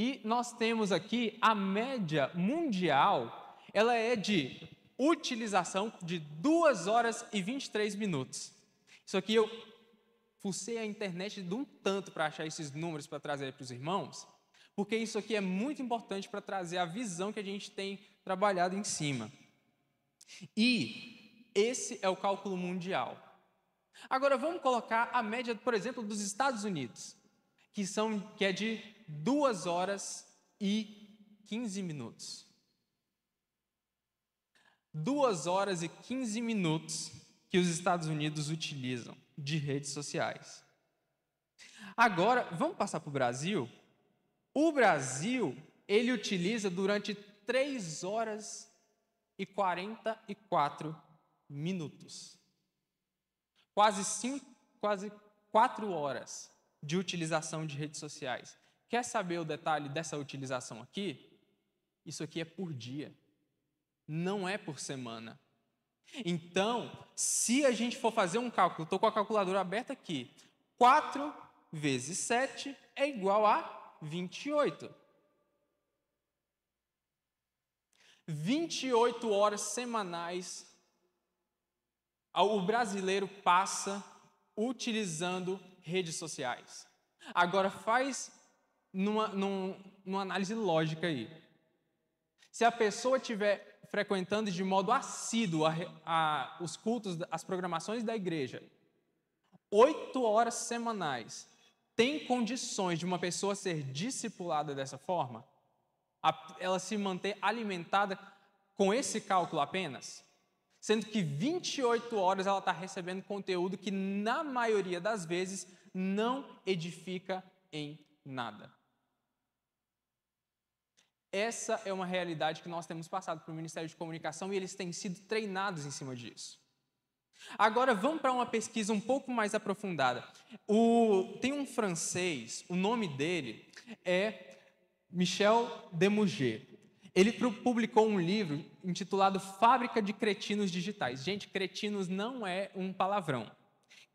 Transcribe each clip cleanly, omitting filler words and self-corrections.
E nós temos aqui a média mundial, ela é de utilização de 2 horas e 23 minutos. Isso aqui eu fucei a internet de um tanto para achar esses números para trazer para os irmãos, porque isso aqui é muito importante para trazer a visão que a gente tem trabalhado em cima. E esse é o cálculo mundial. Agora vamos colocar a média, por exemplo, dos Estados Unidos, que é de 2 horas e 15 minutos. 2 horas e 15 minutos que os Estados Unidos utilizam de redes sociais. Agora, vamos passar para o Brasil? O Brasil, ele utiliza durante 3 horas e 44 minutos. Quase 4 horas de utilização de redes sociais. Quer saber o detalhe dessa utilização aqui? Isso aqui é por dia, não é por semana. Então, se a gente for fazer um cálculo, estou com a calculadora aberta aqui, 4 vezes 7 é igual a 28. 28 horas semanais o brasileiro passa utilizando redes sociais. Agora faz numa análise lógica aí. Se a pessoa estiver frequentando de modo assíduo os cultos, as programações da igreja, 8 horas semanais, tem condições de uma pessoa ser discipulada dessa forma? Ela se manter alimentada com esse cálculo apenas? Sendo que 28 horas ela está recebendo conteúdo que, na maioria das vezes, não edifica em nada. Essa é uma realidade que nós temos passado para o Ministério de Comunicação e eles têm sido treinados em cima disso. Agora, vamos para uma pesquisa um pouco mais aprofundada. Tem um francês, o nome dele é Michel Demouget. Ele publicou um livro intitulado Fábrica de Cretinos Digitais. Gente, cretinos não é um palavrão.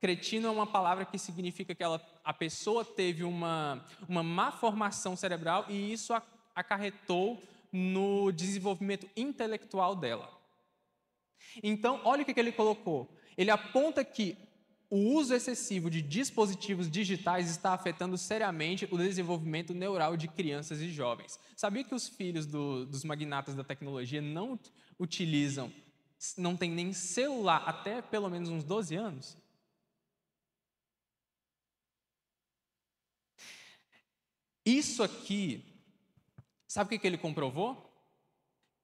Cretino é uma palavra que significa que a pessoa teve uma má formação cerebral e isso acarretou no desenvolvimento intelectual dela. Então, olha o que ele colocou. Ele aponta que o uso excessivo de dispositivos digitais está afetando seriamente o desenvolvimento neural de crianças e jovens. Sabia que os filhos dos magnatas da tecnologia não utilizam, não tem nem celular até pelo menos uns 12 anos? Isso aqui, sabe o que ele comprovou?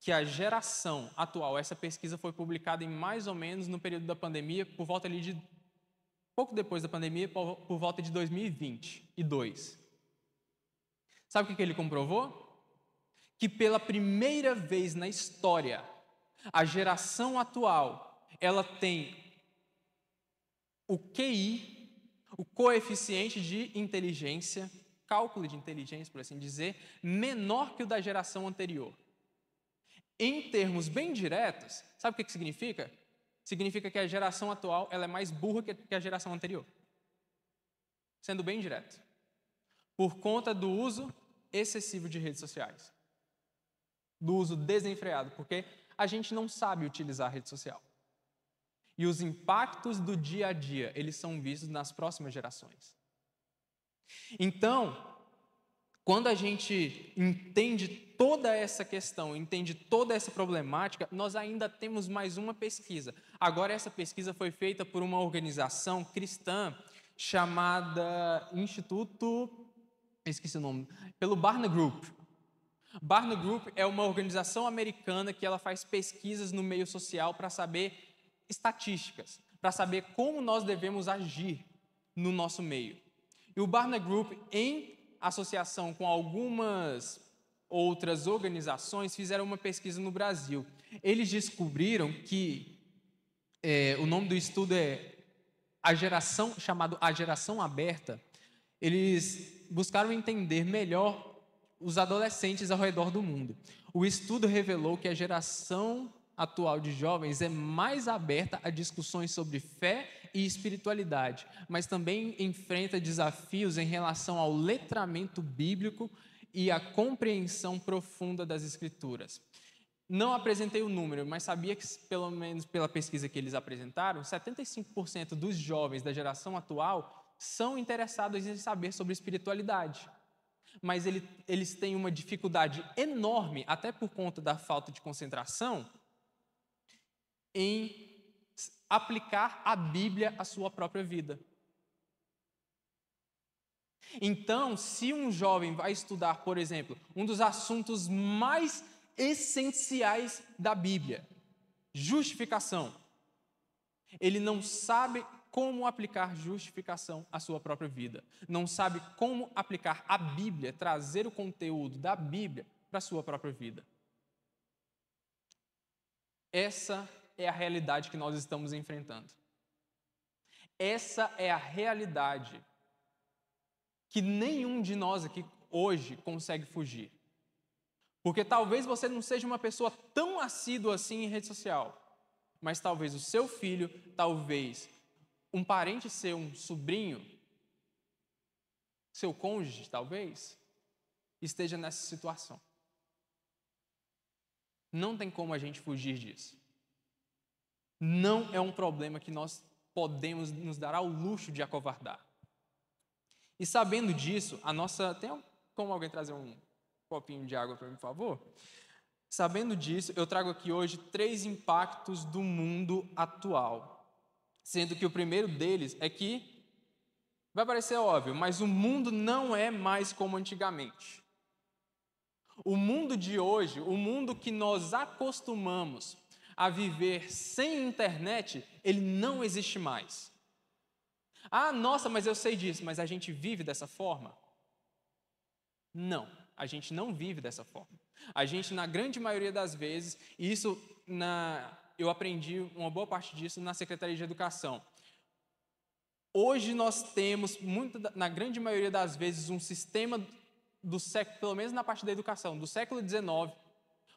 Que a geração atual, essa pesquisa foi publicada em mais ou menos no período da pandemia, por volta ali de pouco depois da pandemia, por volta de 2022. Sabe o que ele comprovou? Que pela primeira vez na história, a geração atual, ela tem o QI, o coeficiente de inteligência, cálculo de inteligência, por assim dizer, menor que o da geração anterior. Em termos bem diretos, sabe o que significa? Significa que a geração atual ela é mais burra que a geração anterior. Sendo bem direto. Por conta do uso excessivo de redes sociais. Do uso desenfreado, porque a gente não sabe utilizar a rede social. E os impactos do dia a dia, eles são vistos nas próximas gerações. Então, quando a gente entende toda essa questão, entende toda essa problemática, nós ainda temos mais uma pesquisa. Agora, essa pesquisa foi feita por uma organização cristã chamada esqueci o nome, pelo Barna Group. Barna Group é uma organização americana que ela faz pesquisas no meio social para saber estatísticas, para saber como nós devemos agir no nosso meio. E o Barna Group, em associação com algumas outras organizações, fizeram uma pesquisa no Brasil. Eles descobriram que o nome do estudo é chamado A Geração Aberta. Eles buscaram entender melhor os adolescentes ao redor do mundo. O estudo revelou que a geração atual de jovens é mais aberta a discussões sobre fé e espiritualidade, mas também enfrenta desafios em relação ao letramento bíblico e a compreensão profunda das Escrituras. Não apresentei o número, mas sabia que, pelo menos pela pesquisa que eles apresentaram, 75% dos jovens da geração atual são interessados em saber sobre espiritualidade. Mas eles têm uma dificuldade enorme, até por conta da falta de concentração, em aplicar a Bíblia à sua própria vida. Então, se um jovem vai estudar, por exemplo, um dos assuntos mais essenciais da Bíblia, justificação, ele não sabe como aplicar justificação à sua própria vida, não sabe como aplicar a Bíblia, trazer o conteúdo da Bíblia para a sua própria vida. Essa é a realidade que nós estamos enfrentando. Essa é a realidade que nenhum de nós aqui hoje consegue fugir. Porque talvez você não seja uma pessoa tão assídua assim em rede social, mas talvez o seu filho, talvez um parente seu, um sobrinho, seu cônjuge, talvez, esteja nessa situação. Não tem como a gente fugir disso. Não é um problema que nós podemos nos dar ao luxo de acovardar. E sabendo disso, tem como alguém trazer um copinho de água para mim, por favor? Sabendo disso, eu trago aqui hoje 3 impactos do mundo atual. Sendo que o primeiro deles é que, vai parecer óbvio, mas o mundo não é mais como antigamente. O mundo de hoje, o mundo que nós acostumamos a viver sem internet, ele não existe mais. Ah, nossa, mas eu sei disso, mas a gente vive dessa forma? Não, a gente não vive dessa forma. A gente, na grande maioria das vezes, e eu aprendi uma boa parte disso na Secretaria de Educação. Hoje nós temos, na grande maioria das vezes, um sistema do século, pelo menos na parte da educação, do século XIX,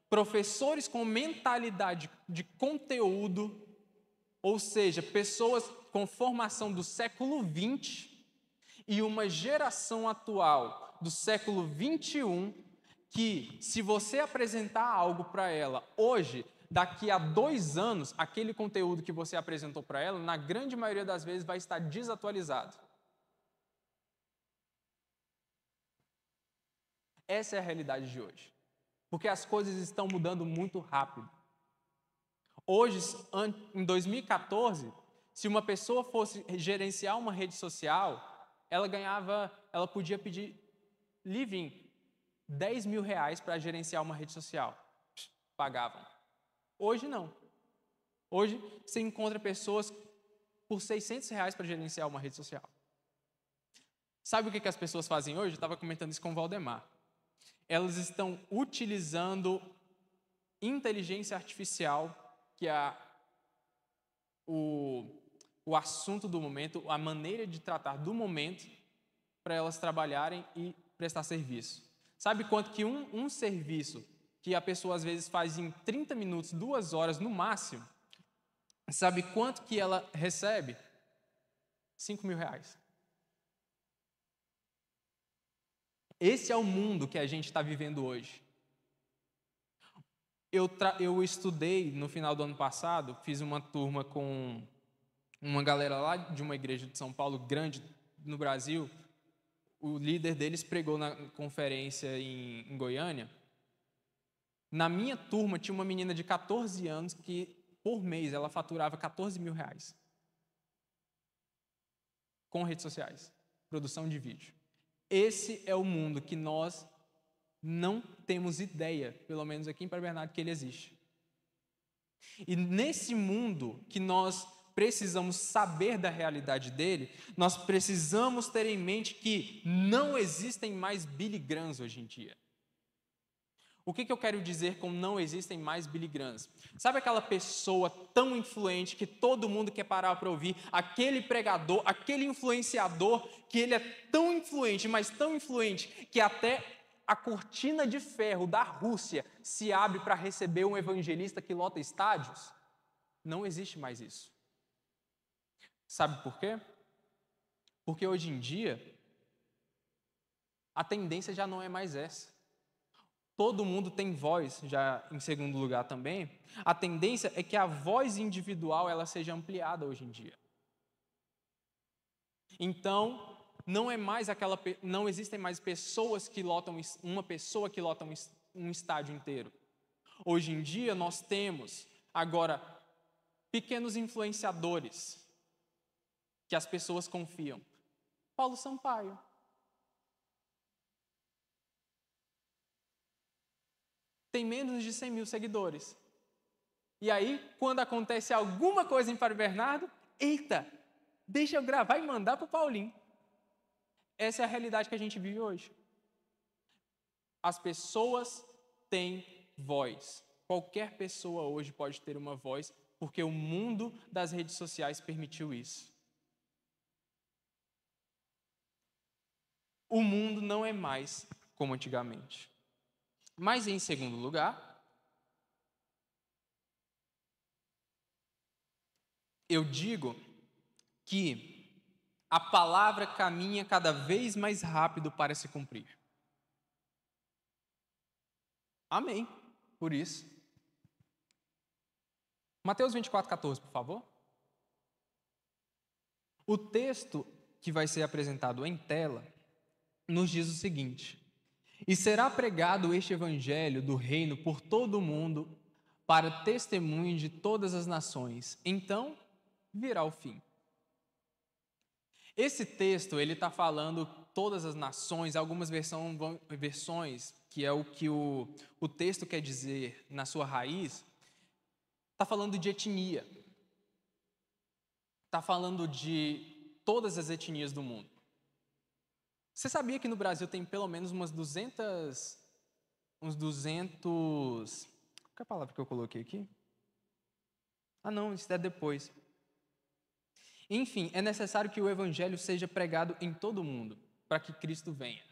professores com mentalidade de conteúdo, ou seja, pessoas com formação do século XX e uma geração atual do século XXI que, se você apresentar algo para ela hoje, daqui a 2 anos, aquele conteúdo que você apresentou para ela, na grande maioria das vezes, vai estar desatualizado. Essa é a realidade de hoje. Porque as coisas estão mudando muito rápido. Hoje, em 2014, se uma pessoa fosse gerenciar uma rede social, ela podia pedir living, R$10.000 para gerenciar uma rede social. Pagavam. Hoje não. Hoje você encontra pessoas por R$600 para gerenciar uma rede social. Sabe o que as pessoas fazem hoje? Eu estava comentando isso com o Valdemar. Elas estão utilizando inteligência artificial, que é o assunto do momento, a maneira de tratar do momento, para elas trabalharem e prestar serviço. Sabe quanto que um serviço que a pessoa às vezes faz em 30 minutos, 2 horas no máximo, sabe quanto que ela recebe? R$5.000. Esse é o mundo que a gente está vivendo hoje. Eu estudei no final do ano passado, fiz uma turma com uma galera lá de uma igreja de São Paulo, grande no Brasil. O líder deles pregou na conferência em Goiânia. Na minha turma tinha uma menina de 14 anos que, por mês, ela faturava R$14.000 com redes sociais, produção de vídeo. Esse é o mundo que nós não temos ideia, pelo menos aqui em Paraná Bernardo, que ele existe. E nesse mundo que nós precisamos saber da realidade dele, nós precisamos ter em mente que não existem mais Billy Grahams hoje em dia. O que eu quero dizer com não existem mais Billy Grahams? Sabe aquela pessoa tão influente que todo mundo quer parar para ouvir? Aquele pregador, aquele influenciador, que ele é tão influente, mas tão influente, que até a cortina de ferro da Rússia se abre para receber um evangelista que lota estádios? Não existe mais isso. Sabe por quê? Porque hoje em dia, A tendência já não é mais essa. Todo mundo tem voz, já em segundo lugar também. A tendência é que a voz individual ela seja ampliada hoje em dia. Então, não existem mais pessoas que lotam uma pessoa que lota um estádio inteiro. Hoje em dia nós temos agora pequenos influenciadores que as pessoas confiam. Paulo Sampaio. Tem menos de 100 mil seguidores. E aí, quando acontece alguma coisa em Fábio Bernardo, eita, deixa eu gravar e mandar para o Paulinho. Essa é a realidade que a gente vive hoje. As pessoas têm voz. Qualquer pessoa hoje pode ter uma voz, porque o mundo das redes sociais permitiu isso. O mundo não é mais como antigamente. Mas, em segundo lugar, eu digo que a palavra caminha cada vez mais rápido para se cumprir. Amém. Por isso. Mateus 24:14, por favor. O texto que vai ser apresentado em tela nos diz o seguinte: e será pregado este evangelho do reino por todo o mundo para testemunho de todas as nações. Então virá o fim. Esse texto ele está falando todas as nações. Algumas versões, que é o que o texto quer dizer na sua raiz, está falando de etnia. Está falando de todas as etnias do mundo. Você sabia que no Brasil tem pelo menos uns 200... Qual é a palavra que eu coloquei aqui? Ah, não, isso é depois. Enfim, é necessário que o evangelho seja pregado em todo o mundo, para que Cristo venha.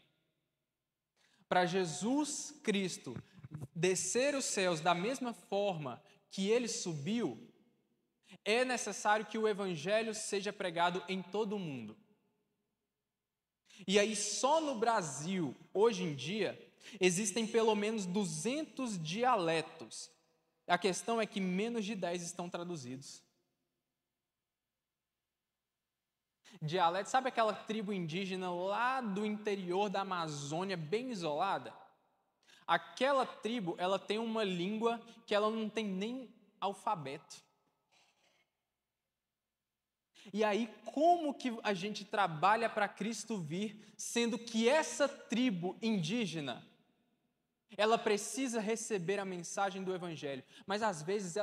Para Jesus Cristo descer os céus da mesma forma que ele subiu, é necessário que o evangelho seja pregado em todo o mundo. E aí, só no Brasil, hoje em dia, existem pelo menos 200 dialetos. A questão é que menos de 10 estão traduzidos. Dialeto, sabe aquela tribo indígena lá do interior da Amazônia, bem isolada? Aquela tribo, ela tem uma língua que ela não tem nem alfabeto. E aí, como que a gente trabalha para Cristo vir, sendo que essa tribo indígena, ela precisa receber a mensagem do Evangelho, mas às vezes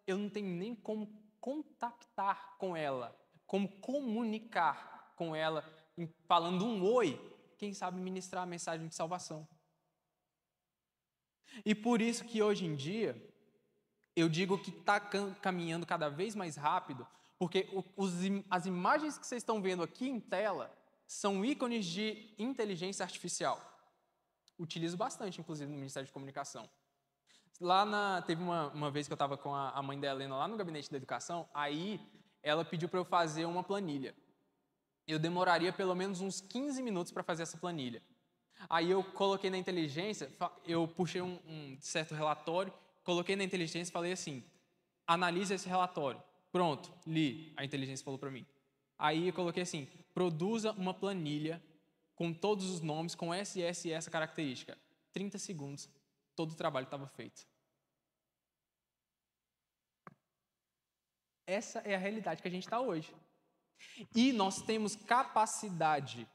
eu não tenho nem como contactar com ela, como comunicar com ela, falando um oi, quem sabe ministrar a mensagem de salvação. E por isso que hoje em dia, eu digo que está caminhando cada vez mais rápido, porque as imagens que vocês estão vendo aqui em tela são ícones de inteligência artificial. Utilizo bastante, inclusive, no Ministério de Comunicação. Teve uma vez que eu estava com a mãe da Helena lá no Gabinete da Educação, aí ela pediu para eu fazer uma planilha. Eu demoraria pelo menos uns 15 minutos para fazer essa planilha. Aí eu coloquei na inteligência, eu puxei um certo relatório, coloquei na inteligência e falei assim, analise esse relatório. Pronto, li, a inteligência falou para mim. Aí eu coloquei assim, produza uma planilha com todos os nomes, com essa e essa característica. 30 segundos, todo o trabalho estava feito. Essa é a realidade que a gente está hoje. E nós temos capacidade,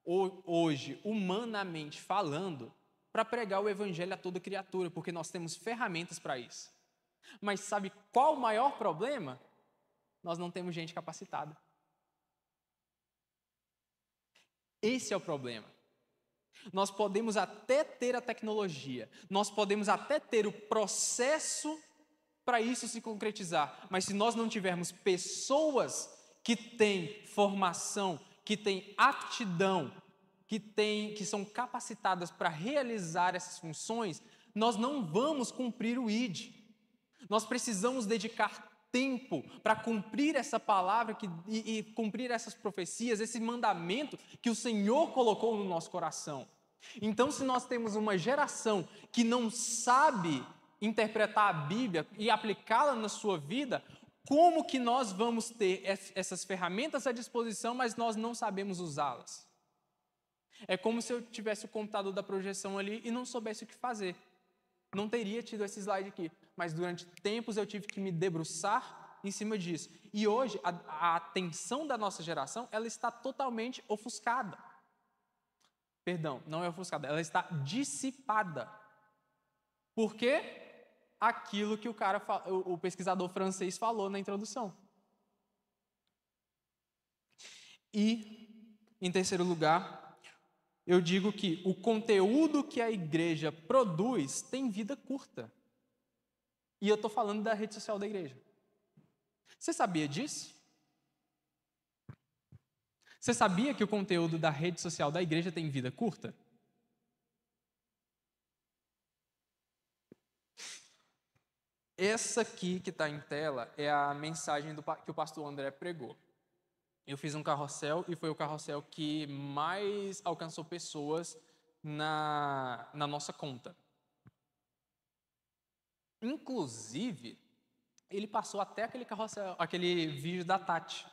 hoje, humanamente falando, para pregar o evangelho a toda criatura, porque nós temos ferramentas para isso. Mas sabe qual o maior problema? Nós não temos gente capacitada. Esse é o problema. Nós podemos até ter a tecnologia, nós podemos até ter o processo para isso se concretizar, mas se nós não tivermos pessoas que têm formação, que têm aptidão, que são capacitadas para realizar essas funções, nós não vamos cumprir o ID. Nós precisamos dedicar tempo para cumprir essa palavra e cumprir essas profecias, esse mandamento que o Senhor colocou no nosso coração. Então, se nós temos uma geração que não sabe interpretar a Bíblia e aplicá-la na sua vida, como que nós vamos ter essas ferramentas à disposição, mas nós não sabemos usá-las? É como se eu tivesse o computador da projeção ali e não soubesse o que fazer. Não teria tido esse slide aqui, mas durante tempos eu tive que me debruçar em cima disso. E hoje a atenção da nossa geração, ela está totalmente ofuscada. Perdão, não é ofuscada, ela está dissipada. Por quê? Aquilo que o pesquisador francês falou na introdução. E, em terceiro lugar, eu digo que o conteúdo que a igreja produz tem vida curta. E eu estou falando da rede social da igreja. Você sabia disso? Você sabia que o conteúdo da rede social da igreja tem vida curta? Essa aqui que está em tela é a mensagem que o pastor André pregou. Eu fiz um carrossel e foi o carrossel que mais alcançou pessoas na nossa conta. Inclusive, ele passou até aquele carrossel, aquele vídeo da Tati.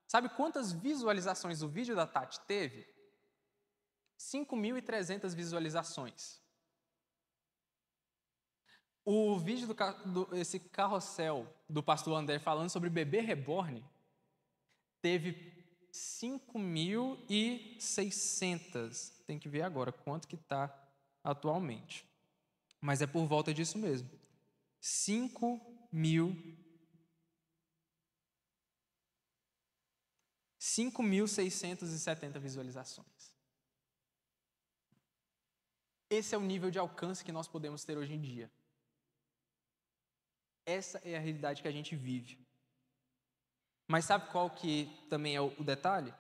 Sabe quantas visualizações o vídeo da Tati teve? 5.300 visualizações. O vídeo esse carrossel do pastor André falando sobre bebê reborn teve 5.600. Tem que ver agora quanto que está atualmente. Mas é por volta disso mesmo. 5.670 visualizações. Esse é o nível de alcance que nós podemos ter hoje em dia. Essa é a realidade que a gente vive. Mas sabe qual que também é o detalhe?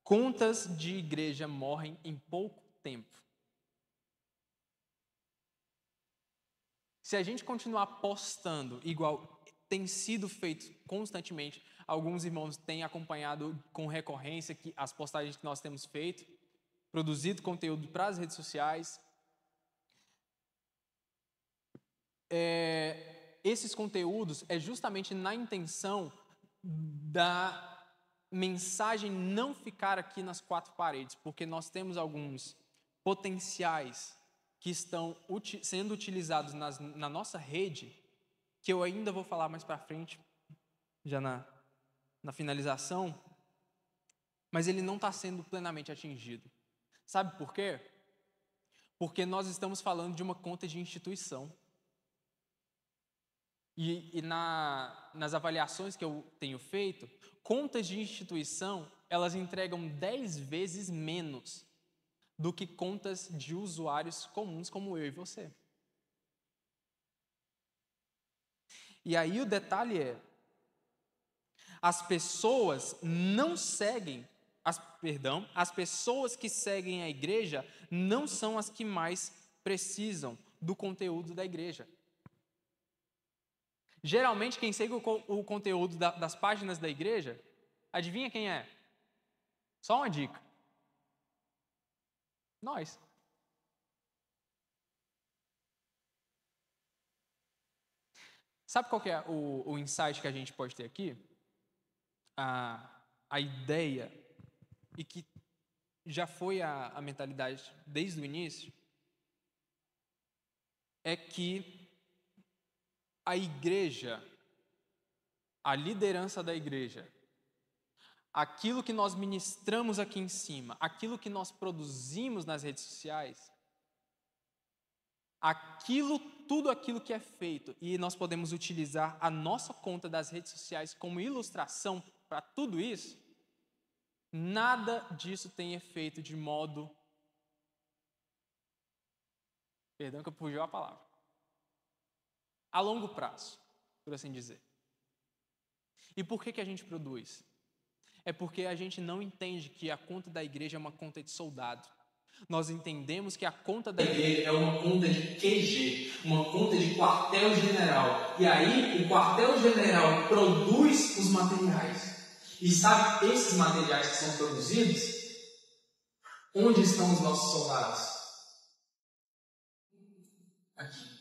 Contas de igreja morrem em pouco tempo. Se a gente continuar postando igual tem sido feito constantemente, alguns irmãos têm acompanhado com recorrência as postagens que nós temos feito, produzido conteúdo para as redes sociais. Esses conteúdos é justamente na intenção da mensagem não ficar aqui nas quatro paredes, porque nós temos alguns potenciais que estão sendo utilizados na nossa rede, que eu ainda vou falar mais para frente, já na finalização, mas ele não está sendo plenamente atingido. Sabe por quê? Porque nós estamos falando de uma conta de instituição. E nas avaliações que eu tenho feito, contas de instituição, elas entregam 10 vezes menos do que contas de usuários comuns como eu e você. E aí o detalhe é, as pessoas que seguem a igreja não são as que mais precisam do conteúdo da igreja. Geralmente, quem segue o conteúdo das páginas da igreja, adivinha quem é? Só uma dica. Nós. Sabe qual que é o insight que a gente pode ter aqui? A ideia, e que já foi a mentalidade desde o início, é que a igreja, a liderança da igreja, aquilo que nós ministramos aqui em cima, aquilo que nós produzimos nas redes sociais, tudo aquilo que é feito, e nós podemos utilizar a nossa conta das redes sociais como ilustração para tudo isso, nada disso tem efeito de modo... Perdão que eu fugiu a palavra. A longo prazo, por assim dizer. E por que a gente produz? É porque a gente não entende que a conta da igreja é uma conta de soldado. Nós entendemos que a conta da igreja é uma conta de QG, uma conta de quartel-general. E aí o quartel-general produz os materiais. E sabe esses materiais que são produzidos? Onde estão os nossos soldados? Aqui.